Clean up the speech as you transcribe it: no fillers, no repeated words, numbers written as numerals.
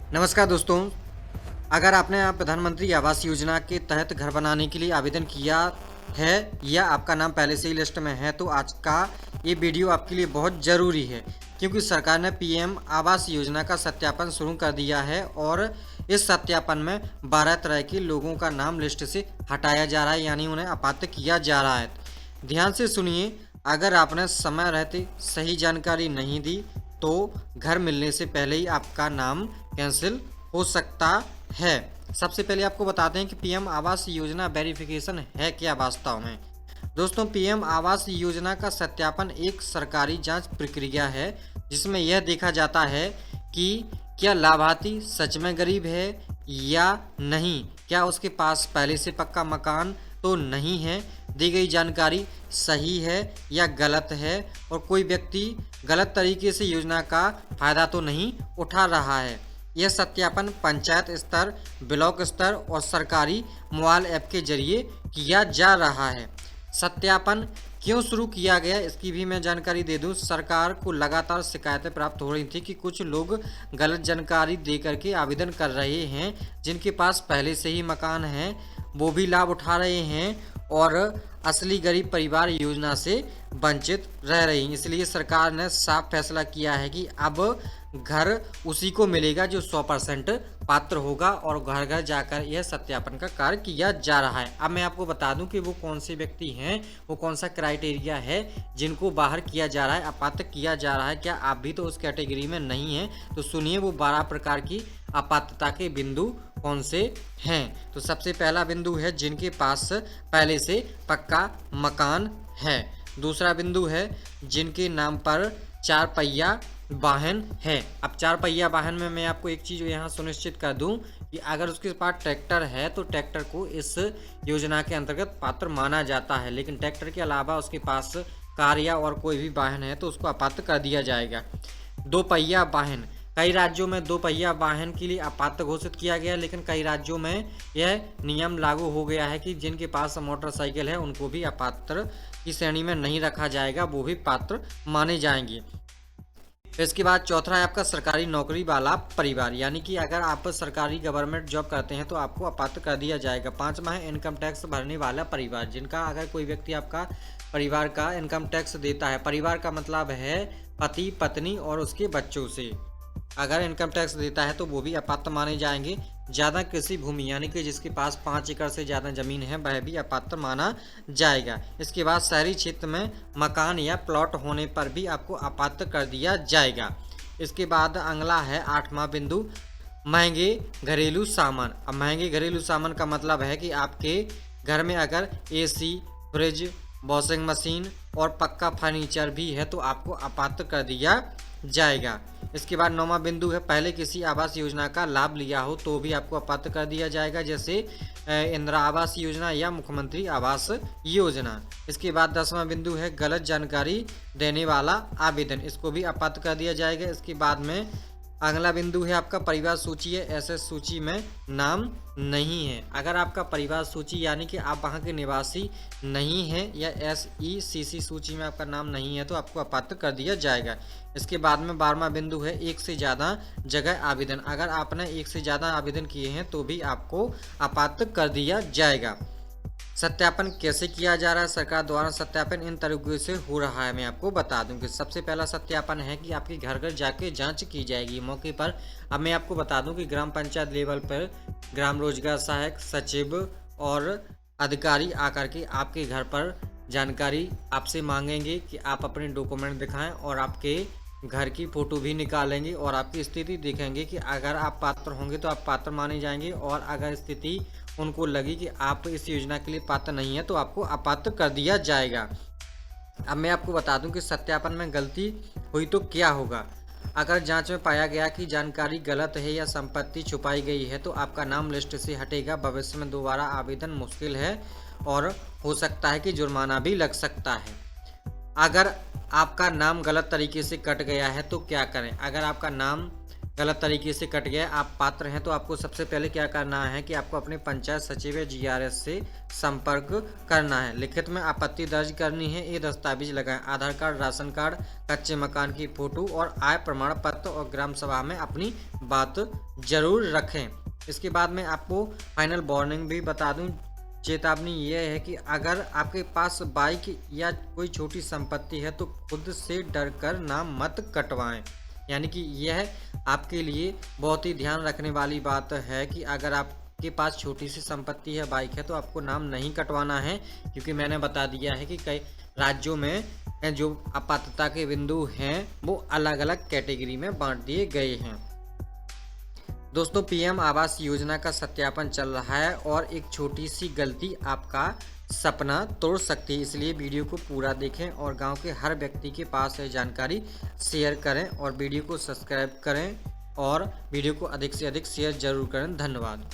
नमस्कार दोस्तों। अगर आपने प्रधानमंत्री आवास योजना के तहत घर बनाने के लिए आवेदन किया है या आपका नाम पहले से ही लिस्ट में है, तो आज का ये वीडियो आपके लिए बहुत ज़रूरी है, क्योंकि सरकार ने पीएम आवास योजना का सत्यापन शुरू कर दिया है और इस सत्यापन में 12 तरह के लोगों का नाम लिस्ट से हटाया जा रहा है, यानी उन्हें अपात्र किया जा रहा है। ध्यान से सुनिए, अगर आपने समय रहते सही जानकारी नहीं दी तो घर मिलने से पहले ही आपका नाम कैंसिल हो सकता है। सबसे पहले आपको बताते हैं कि पीएम आवास योजना वेरिफिकेशन है क्या वास्तव में। दोस्तों, पीएम आवास योजना का सत्यापन एक सरकारी जांच प्रक्रिया है जिसमें यह देखा जाता है कि क्या लाभार्थी सच में गरीब है या नहीं, क्या उसके पास पहले से पक्का मकान तो नहीं है, दी गई जानकारी सही है या गलत है, और कोई व्यक्ति गलत तरीके से योजना का फायदा तो नहीं उठा रहा है। यह सत्यापन पंचायत स्तर, ब्लॉक स्तर और सरकारी मोबाइल ऐप के जरिए किया जा रहा है। सत्यापन क्यों शुरू किया गया, इसकी भी मैं जानकारी दे दूं। सरकार को लगातार शिकायतें प्राप्त हो रही थी कि कुछ लोग गलत जानकारी दे करके आवेदन कर रहे हैं, जिनके पास पहले से ही मकान है वो भी लाभ उठा रहे हैं और असली गरीब परिवार योजना से वंचित रह रही हैं। इसलिए सरकार ने साफ फैसला किया है कि अब घर उसी को मिलेगा जो 100% पात्र होगा, और घर घर जाकर यह सत्यापन का कार्य किया जा रहा है। अब मैं आपको बता दूं कि वो कौन से व्यक्ति हैं, वो कौन सा क्राइटेरिया है जिनको बाहर किया जा रहा है, अपात्र किया जा रहा है। क्या आप भी तो उस कैटेगरी में नहीं हैं? तो सुनिए वो 12 प्रकार की अपात्रता के बिंदु कौन से हैं। तो सबसे पहला बिंदु है जिनके पास पहले से पक्का मकान है। दूसरा बिंदु है जिनके नाम पर 4 पहिया वाहन है। अब 4 पहिया वाहन में मैं आपको एक चीज़ यहाँ सुनिश्चित कर दूं कि अगर उसके पास ट्रैक्टर है तो ट्रैक्टर को इस योजना के अंतर्गत पात्र माना जाता है, लेकिन ट्रैक्टर के अलावा उसके पास कार या और कोई भी वाहन है तो उसको अपात्र कर दिया जाएगा। 2 पहिया वाहन, कई राज्यों में 2 पहिया वाहन के लिए अपात्र घोषित किया गया, लेकिन कई राज्यों में यह नियम लागू हो गया है कि जिनके पास मोटरसाइकिल है उनको भी अपात्र की श्रेणी में नहीं रखा जाएगा, वो भी पात्र माने जाएंगे। इसके बाद चौथा है आपका सरकारी नौकरी वाला परिवार, यानी कि अगर आप सरकारी गवर्नमेंट जॉब करते हैं तो आपको अपात्र कर दिया जाएगा। 5वां है इनकम टैक्स भरने वाला परिवार, जिनका अगर कोई व्यक्ति आपका परिवार का इनकम टैक्स देता है, परिवार का मतलब है पति पत्नी और उसके बच्चों से, अगर इनकम टैक्स देता है तो वो भी अपात्र माने जाएंगे। ज़्यादा कृषि भूमि, यानी कि जिसके पास 5 एकड़ से ज़्यादा ज़मीन है वह भी अपात्र माना जाएगा। इसके बाद शहरी क्षेत्र में मकान या प्लॉट होने पर भी आपको अपात्र कर दिया जाएगा। इसके बाद अगला है 8वां बिंदु, महंगे घरेलू सामान। अब महंगे घरेलू सामान का मतलब है कि आपके घर में अगर एसी, फ्रिज, वॉशिंग मशीन और पक्का फर्नीचर भी है तो आपको अपात्र कर दिया जाएगा। इसके बाद 9वां बिंदु है पहले किसी आवास योजना का लाभ लिया हो तो भी आपको अपात्र कर दिया जाएगा, जैसे इंदिरा आवास योजना या मुख्यमंत्री आवास योजना। इसके बाद 10वां बिंदु है गलत जानकारी देने वाला आवेदन, इसको भी अपात्र कर दिया जाएगा। इसके बाद में अगला बिंदु है आपका परिवार सूची है, एसएस सूची में नाम नहीं है। अगर आपका परिवार सूची यानी कि आप वहाँ के निवासी नहीं हैं या एसईसीसी सूची में आपका नाम नहीं है तो आपको अपात्र कर दिया जाएगा। इसके बाद में 12वां बिंदु है एक से ज़्यादा जगह आवेदन, अगर आपने एक से ज़्यादा आवेदन किए हैं तो भी आपको अपात्र कर दिया जाएगा। सत्यापन कैसे किया जा रहा है? सरकार द्वारा सत्यापन इन तरीकों से हो रहा है। मैं आपको बता दूं कि सबसे पहला सत्यापन है कि आपके घर घर जाके जांच की जाएगी मौके पर। अब मैं आपको बता दूं कि ग्राम पंचायत लेवल पर ग्राम रोजगार सहायक, सचिव और अधिकारी आकर के आपके घर पर जानकारी आपसे मांगेंगे कि आप अपने डॉक्यूमेंट दिखाएं, और आपके घर की फ़ोटो भी निकालेंगे और आपकी स्थिति देखेंगे कि अगर आप पात्र होंगे तो आप पात्र माने जाएंगे, और अगर स्थिति उनको लगी कि आप इस योजना के लिए पात्र नहीं है तो आपको अपात्र कर दिया जाएगा। अब मैं आपको बता दूं कि सत्यापन में गलती हुई तो क्या होगा। अगर जांच में पाया गया कि जानकारी गलत है या संपत्ति छुपाई गई है तो आपका नाम लिस्ट से हटेगा। भविष्य में दोबारा आवेदन मुश्किल है और हो सकता है कि जुर्माना भी लग सकता है। अगर आपका नाम गलत तरीके से कट गया है तो क्या करें? अगर आपका नाम गलत तरीके से कट गया, आप पात्र हैं, तो आपको सबसे पहले क्या करना है कि आपको अपने पंचायत सचिव या जीआरएस से संपर्क करना है। लिखित में आपत्ति दर्ज करनी है, ये दस्तावेज लगाएं, आधार कार्ड, राशन कार्ड, कच्चे मकान की फोटो और आय प्रमाण पत्र, और ग्राम सभा में अपनी बात जरूर रखें। इसके बाद में आपको फाइनल वार्निंग भी बता दूं, चेतावनी यह है कि अगर आपके पास बाइक या कोई छोटी संपत्ति है तो खुद से डर कर नाम मत कटवाएं। यानी कि यह आपके लिए बहुत ही ध्यान रखने वाली बात है कि अगर आपके पास छोटी सी संपत्ति है, बाइक है, तो आपको नाम नहीं कटवाना है, क्योंकि मैंने बता दिया है कि कई राज्यों में जो अपात्रता के बिंदु हैं वो अलग अलग कैटेगरी में बांट दिए गए हैं। दोस्तों, पीएम आवास योजना का सत्यापन चल रहा है और एक छोटी सी गलती आपका सपना तोड़ सकती है, इसलिए वीडियो को पूरा देखें और गांव के हर व्यक्ति के पास यह जानकारी शेयर करें और वीडियो को सब्सक्राइब करें और वीडियो को अधिक से अधिक शेयर जरूर करें। धन्यवाद।